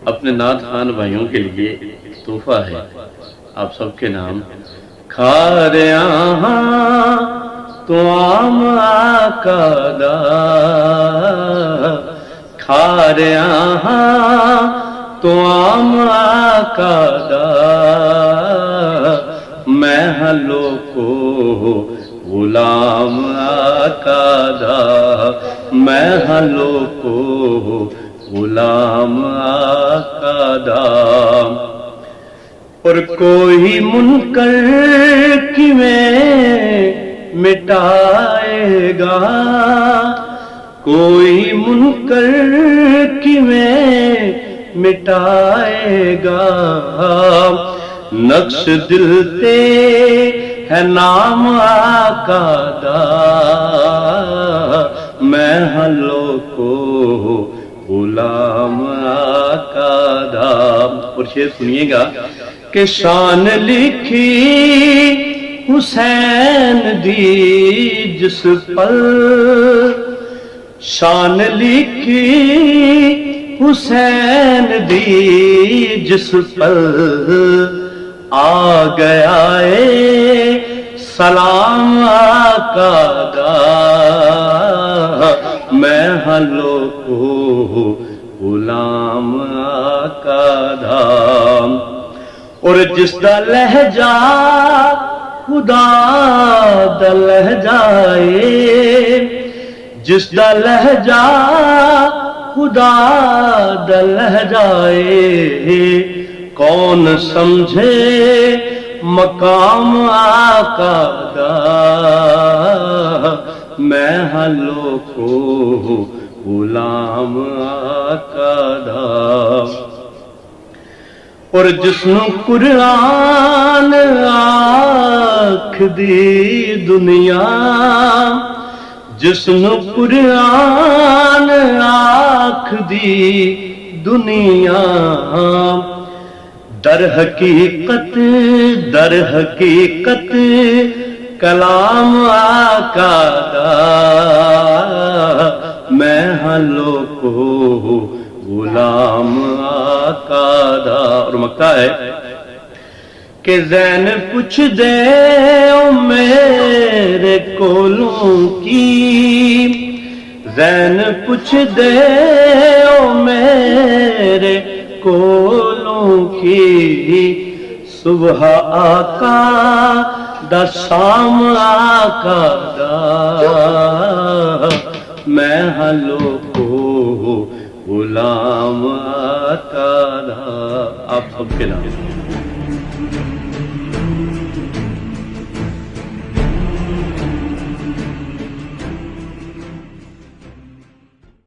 اپنے نعت خوان بھائیوں کے لیے تحفہ ہے آپ سب کے نام. کھاریاں تو عام آقا دا کھاریاں تو عام آقا دا میں ہلو کو غلام آقا دا میں ہلو کو غلام آقا دا. اور کوئی منکر کیویں مٹائے گا کوئی منکر کیویں مٹائے گا نقش دل تے ہے نام آقا دا میں ہلو کو غلام آقا دا. اور شعر سنیے گا کہ شان لکھی حسین دی جس پل شان لکھی حسین دی جس پل آ گیا اے سلام آقا دا میں ہلو کو غلام آقا دا. اور جس دا لہجہ خدا دا لہجہ اے جس دا لہجہ خدا دا لہجہ اے کون سمجھے مقام آقا دا میں ہلو کو غلام آقا دا. اور جس نو قرآن آکھ دی دنیا جس نو قرآن آکھ دی دنیا در حقیقت کلام آقا دا میں ہلو کو غلام آقا دا. اور مکہ ہے کہ زین پوچھ دے او میرے کولوں کی زین پوچھ دے او میرے کولوں کی صبح آقا دا شام آقا دا میں ہلو کو غلام آقا دا. آپ سب کے نام